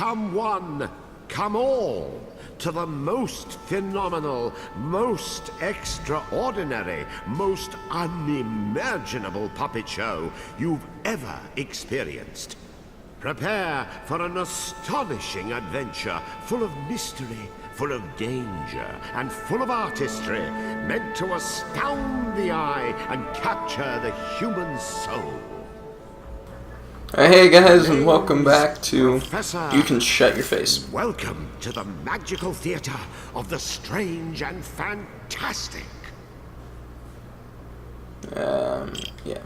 come one, come all, to the most phenomenal, most extraordinary, most unimaginable puppet show you've ever experienced. Prepare for an astonishing adventure full of mystery, full of danger, and full of artistry, meant to astound the eye and capture the human soul. Hey guys, and welcome back to You Can Shut Your Face. Welcome to the magical theater of the strange and fantastic. Yeah.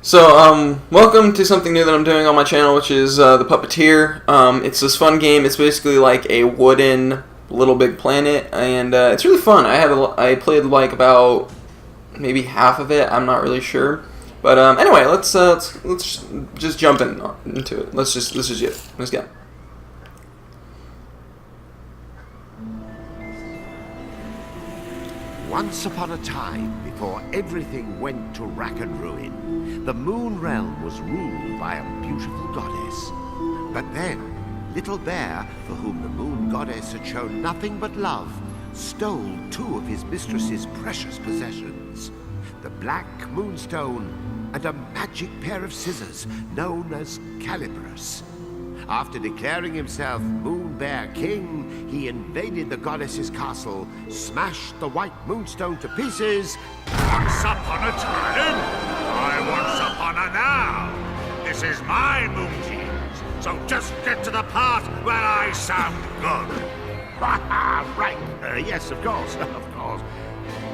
So, welcome to something new that I'm doing on my channel, which is the Puppeteer. It's this fun game. It's basically like a wooden Little Big Planet, and it's really fun. I played like about maybe half of it. I'm not really sure. But anyway, let's just jump into it. Let's just let's go. Once upon a time, before everything went to rack and ruin, the Moon Realm was ruled by a beautiful goddess. But then, Little Bear, for whom the Moon Goddess had shown nothing but love, stole two of his mistress's precious possessions: the Black Moonstone and a magic pair of scissors known as Calibris. After declaring himself Moon Bear King, he invaded the goddess's castle, smashed the White Moonstone to pieces. Once upon a time, I once upon a now. This is my moon genes, so just get to the part where I sound good. Right, yes, of course, of course.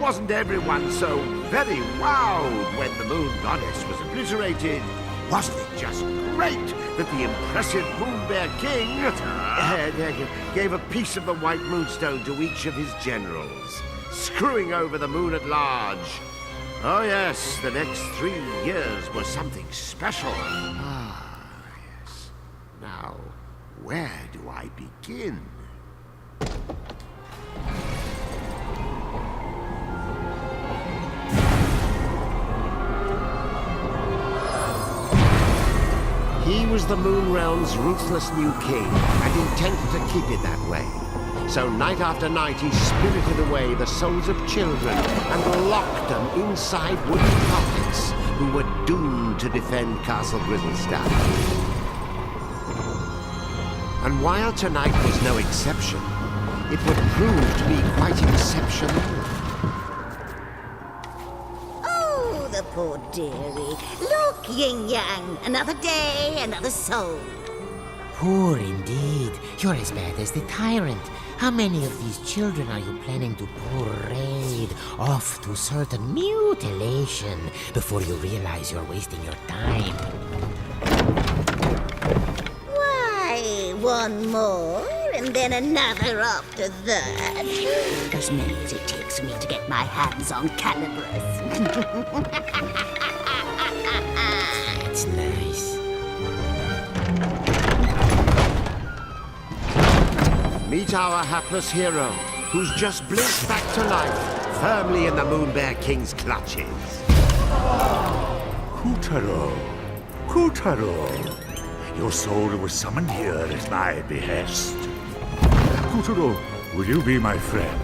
Wasn't everyone so very wowed when the Moon Goddess was obliterated? Wasn't it just great that the impressive Moon Bear King gave a piece of the White Moonstone to each of his generals, screwing over the moon at large? Oh yes, the next 3 years were something special. Ah, yes. Now, where do I begin? He was the Moon Realm's ruthless new king, and intent to keep it that way. So night after night he spirited away the souls of children and locked them inside wooden puppets who were doomed to defend Castle Grizzlestone. And while tonight was no exception, it would prove to be quite exceptional. The poor dearie. Look, Yin Yang, another day, another soul. Poor indeed. You're as bad as the tyrant. How many of these children are you planning to parade off to certain mutilation before you realize you're wasting your time? Why, one more, and then another after that. As many as it takes me to get my hands on Calibris. That's nice. Meet our hapless hero, who's just blinked back to life, firmly in the Moon Bear King's clutches. Kutaro, Kutaro, your soul was summoned here at my behest. Kutaro, will you be my friend?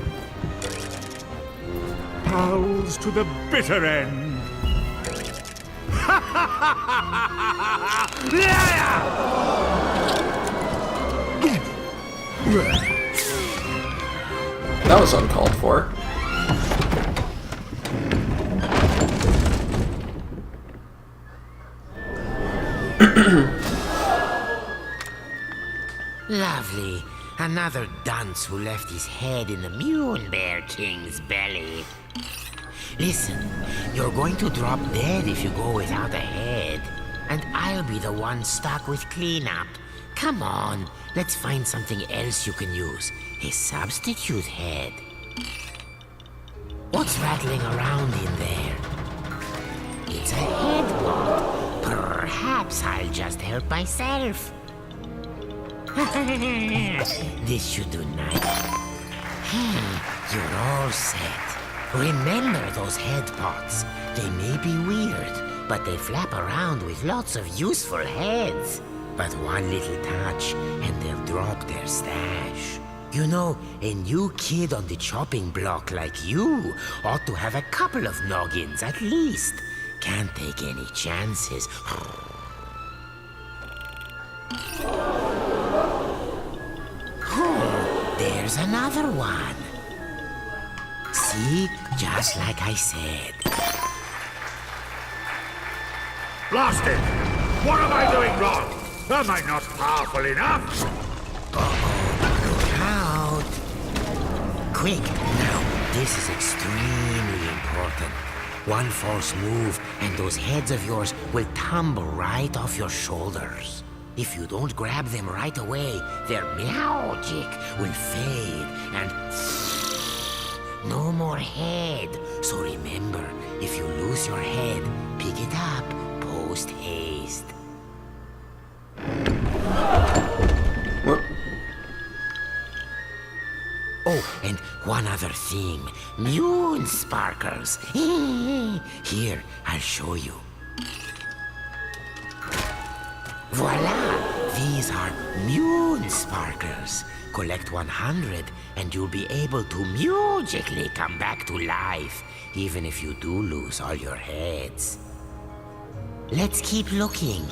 Pals to the bitter end. That was uncalled for. Lovely. Another dunce who left his head in the Moon Bear King's belly. Listen, you're going to drop dead if you go without a head. And I'll be the one stuck with cleanup. Come on, let's find something else you can use. A substitute head. What's rattling around in there? It's a headboard. Perhaps I'll just help myself. This should do nice. You're all set. Remember those head pots. They may be weird, but they flap around with lots of useful heads. But one little touch, and they'll drop their stash. You know, a new kid on the chopping block like you ought to have a couple of noggins at least. Can't take any chances. Oh, there's another one. See? Just like I said. Blast it! What am I doing wrong? Am I not powerful enough? Look out! Quick, now, this is extremely important. One false move, and those heads of yours will tumble right off your shoulders. If you don't grab them right away, their magic will fade, and no more head. So remember, if you lose your head, pick it up post haste. What? Oh, and one other thing. Moon sparkles. Here, I'll show you. Voila! These are moon sparkles. Collect 100 and you'll be able to magically come back to life, even if you do lose all your heads. Let's keep looking.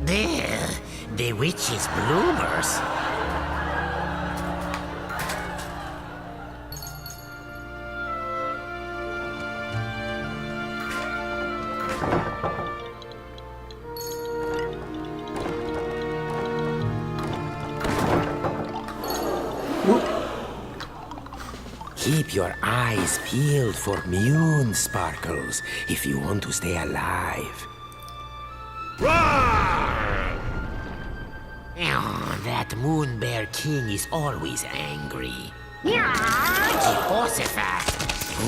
There, the witch's bloomers. Keep your eyes peeled for moon sparkles if you want to stay alive. Oh, that moon bear king is always angry. Jehoshaphat!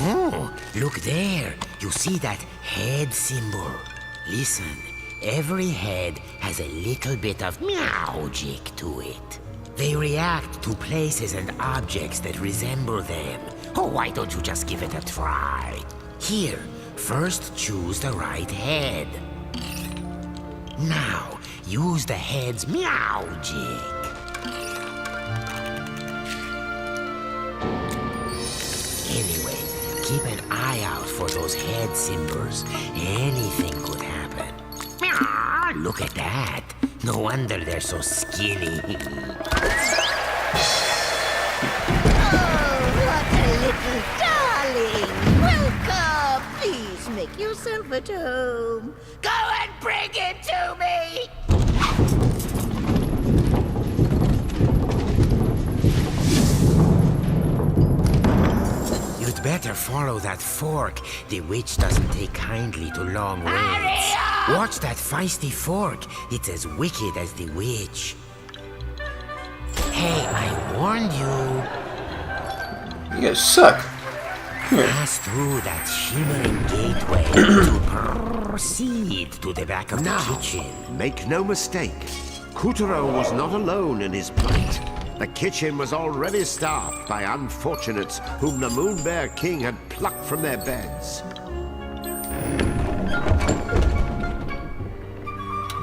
Oh, look there. You see that head symbol? Listen, every head has a little bit of magic to it. They react to places and objects that resemble them. Oh, why don't you just give it a try? Here, first choose the right head. Now, use the head's magic. Anyway, keep an eye out for those head symbols. Anything could happen. Look at that. No wonder they're so skinny. What a little darling! Welcome! Please make yourself at home. Go and bring it to me! You'd better follow that fork. The witch doesn't take kindly to long waits. Watch that feisty fork. It's as wicked as the witch. Hey, I warned you. You guys suck. Pass through that shimmering gateway to proceed to the back of the kitchen. Make no mistake, Kutaro was not alone in his plight. The kitchen was already staffed by unfortunates whom the Moon Bear King had plucked from their beds.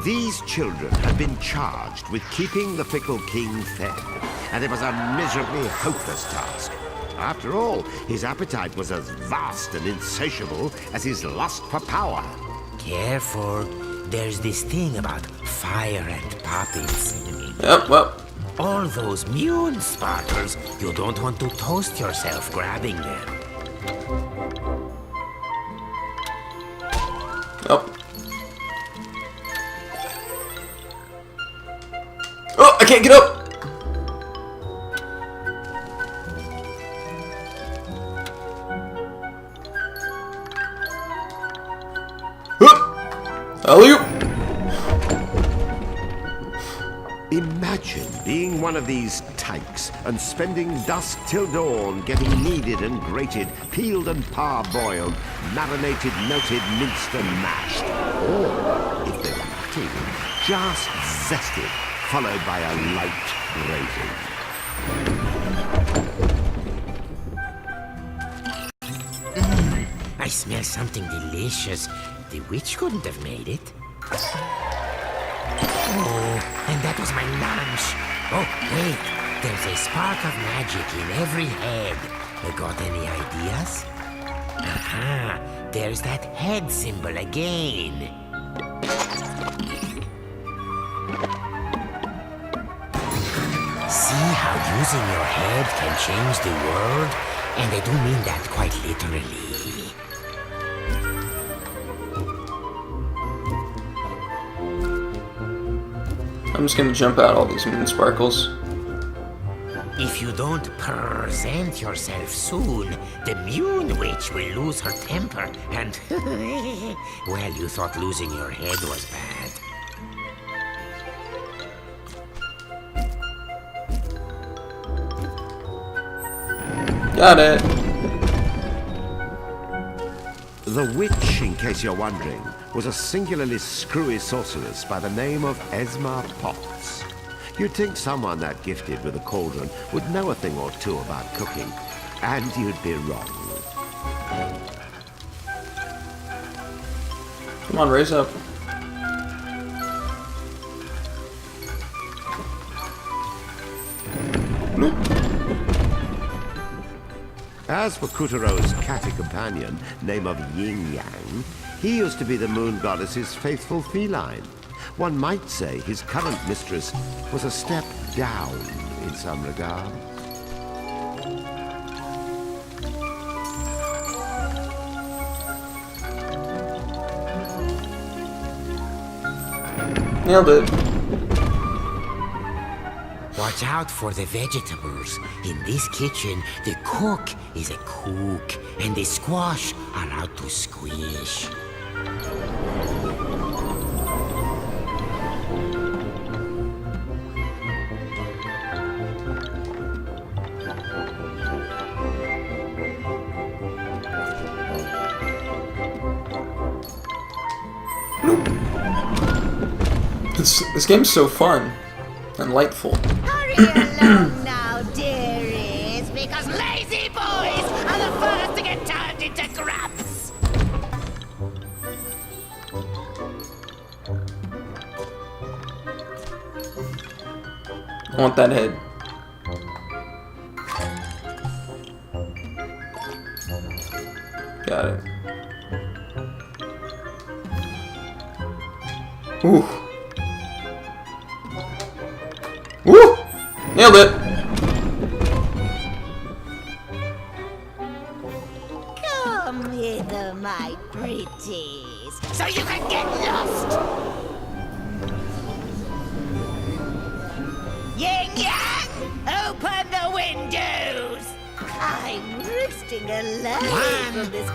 These children had been charged with keeping the fickle king fed, and it was a miserably hopeless task. After all, his appetite was as vast and insatiable as his lust for power. Careful. There's this thing about fire and puppets. Yep, well. All those moon sparkles, you don't want to toast yourself grabbing them. Oh. Oh, I can't get up! Alley-oop! Imagine being one of these tykes and spending dusk till dawn getting kneaded and grated, peeled and parboiled, marinated, melted, minced and mashed. Or, if they were lucky, just zested, followed by a light braising. smell something delicious. The witch couldn't have made it. Oh, and that was my lunch. Oh, wait. There's a spark of magic in every head. Got any ideas? Aha, there's that head symbol again. See how using your head can change the world? And I do mean that quite literally. I'm just gonna jump out all these moon sparkles. If you don't present yourself soon, the Moon Witch will lose her temper and... well, you thought losing your head was bad. Got it. The witch, in case you're wondering, was a singularly screwy sorceress by the name of Esma Potts. You'd think someone that gifted with a cauldron would know a thing or two about cooking, and you'd be wrong. Come on, raise up. As for Kutero's catty companion, name of Yin Yang, he used to be the moon goddess's faithful feline. One might say his current mistress was a step down in some regard. Nailed it. Watch out for the vegetables. In this kitchen, the cook is a cook, and the squash are out to squish. This game's so fun and lightful. Hurry along now, dearies, because lazy boys are the first to get turned into grubs. I want that head. Got it. Ooh. Woo! Nailed it! Come hither, my pretties, so you can get lost. Yin Yang, open the windows. I'm roosting alive from this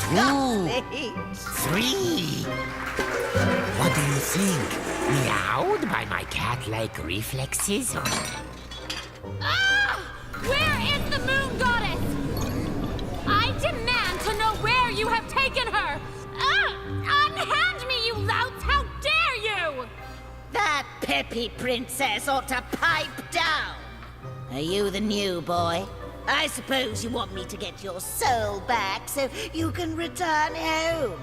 3. What do you think? Meowed by my cat-like reflexes? Ah! Where is the moon goddess? I demand to know where you have taken her! Ah! Unhand me, you louts! How dare you! That peppy princess ought to pipe down. Are you the new boy? I suppose you want me to get your soul back so you can return home.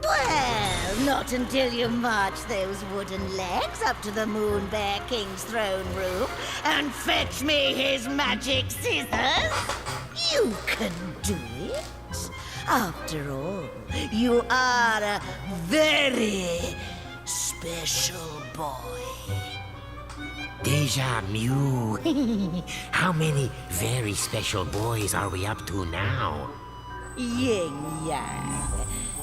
Well, not until you march those wooden legs up to the Moon Bear King's throne room and fetch me his magic scissors. You can do it. After all, you are a very special boy. Deja Mew. How many very special boys are we up to now? Yin Yang.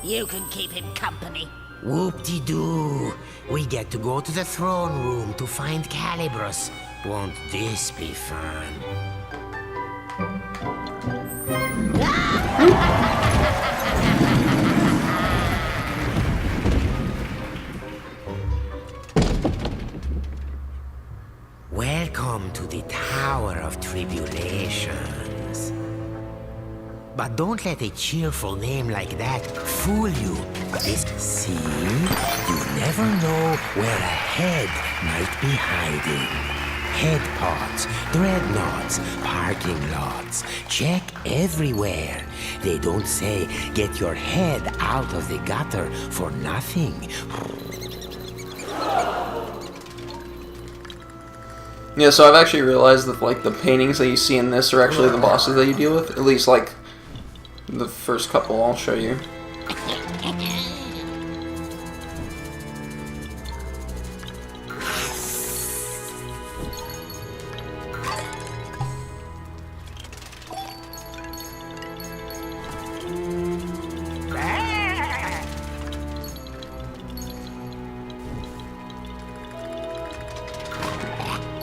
You can keep him company. Whoop-de-doo. We get to go to the throne room to find Calibros. Won't this be fun? Welcome to the Tower of Tribulations. But don't let a cheerful name like that fool you. See? You never know where a head might be hiding. head pods, dreadnoughts, parking lots. Check everywhere. They don't say get your head out of the gutter for nothing. Yeah, so I've actually realized that like the paintings that you see in this are actually the bosses that you deal with. At least like the first couple I'll show you.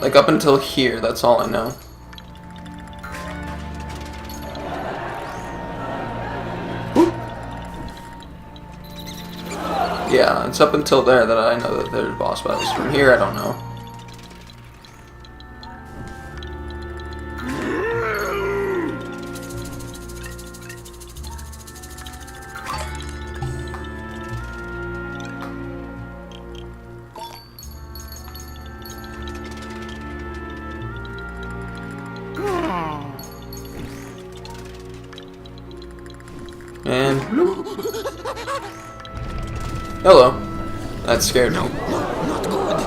Like up until here, that's all I know. Whoop. Yeah, it's up until there that I know that there's boss battles. From here, I don't know. And hello. That scared me. No, not good.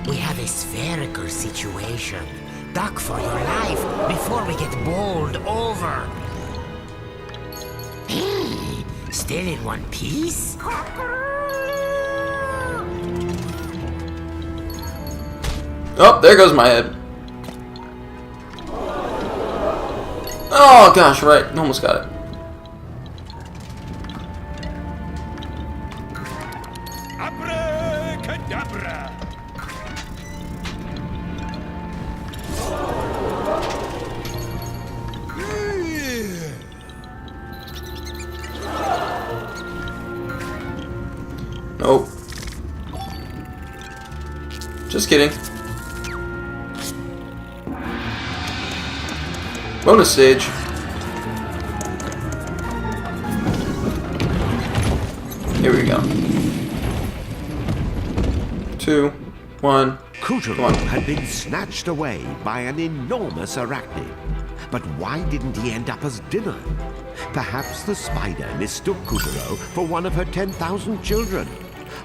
We have a spherical situation. Duck for your life before we get bowled over. Hey, still in one piece? Oh, there goes my head. Oh gosh, right. Almost got it. Abracadabra! Nope. Just kidding. Bonus stage. Here we go. 2, 1. Kutaro had been snatched away by an enormous arachnid. But why didn't he end up as dinner? Perhaps the spider mistook Kutaro for one of her 10,000 children.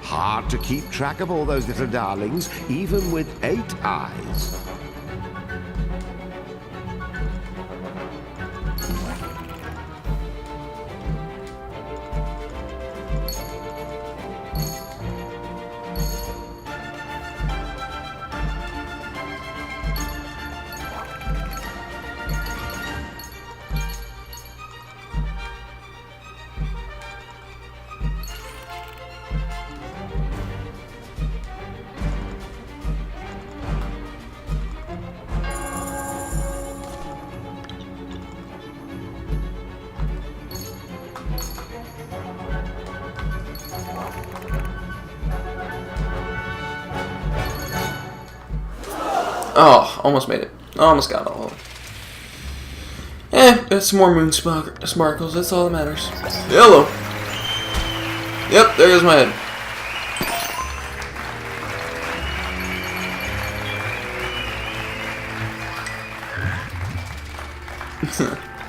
Hard to keep track of all those little darlings, even with 8 eyes. Oh, almost made it. Almost got all of it. It's some more moon sparkles. That's all that matters. Yellow. Yep, there goes my head.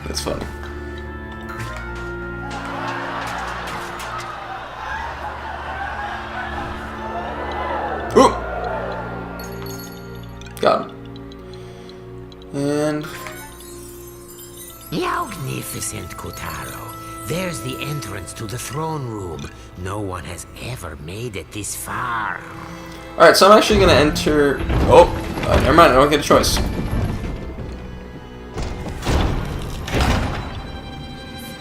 That's funny. Ooh. Got him. And Magnificent, Kotaro. There's the entrance to the throne room. No one has ever made it this far. alright, so I'm actually gonna enter. Oh, never mind. I don't get a choice.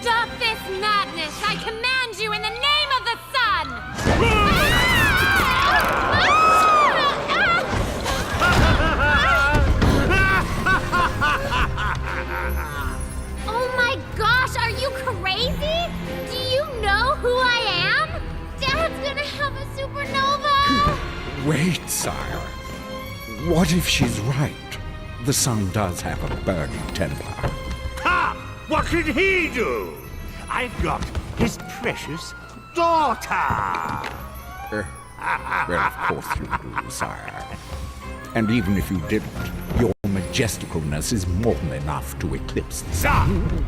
Stop this madness! I command you in the name of the sun! Oh my gosh, are you crazy? Do you know who I am? Dad's gonna have a supernova! Wait, sire. What if she's right? The sun does have a burning temper. Ha! What can he do? I've got his precious daughter! Well, of course you do, sire. And even if you didn't, your majesticalness is more than enough to eclipse the sun.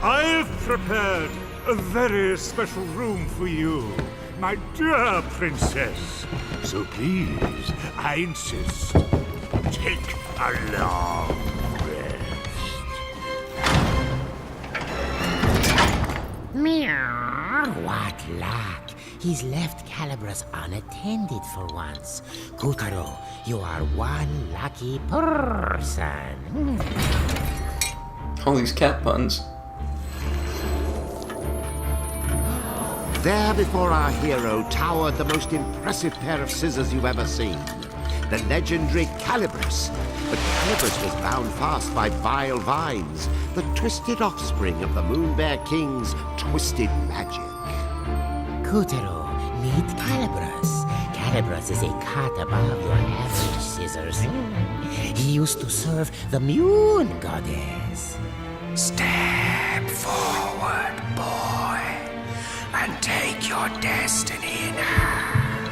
I've prepared a very special room for you, my dear princess. So please, I insist, take a long rest. Meow. What luck. He's left Calibras unattended for once. Kutaro, you are one lucky person. All these cat puns. There before our hero towered the most impressive pair of scissors you've ever seen. The legendary Calibras. But Calibras was bound fast by vile vines, the twisted offspring of the Moon Bear King's twisted magic. Kutaro, meet Calibras. Calibras is a cut above your average scissors. He used to serve the Moon Goddess. Step forward, boy, and take your destiny in hand.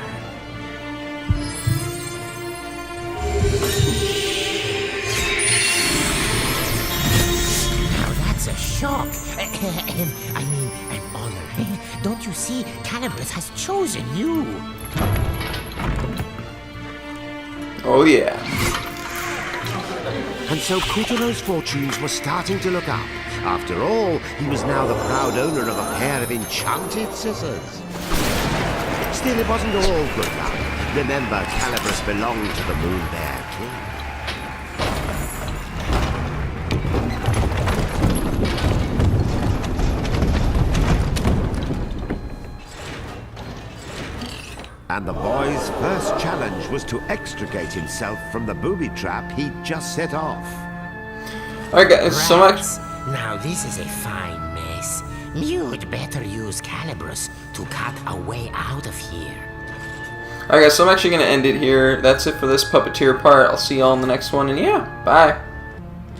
Now that's a shock. I mean, an honor. Don't you see? Calibras has chosen you. Oh yeah. And so Kutaro's fortunes were starting to look up. After all, he was now the proud owner of a pair of enchanted scissors. Still, it wasn't all good luck. Remember, Calibras belonged to the Moon Bear King. And the boy's first challenge was to extricate himself from the booby trap he'd just set off. Alright guys, so much. Rats. Now this is a fine mess. You'd better use Calibras to cut a way out of here. Alright guys, so I'm actually going to end it here. That's it for this Puppeteer part. I'll see y'all in the next one, and yeah, bye.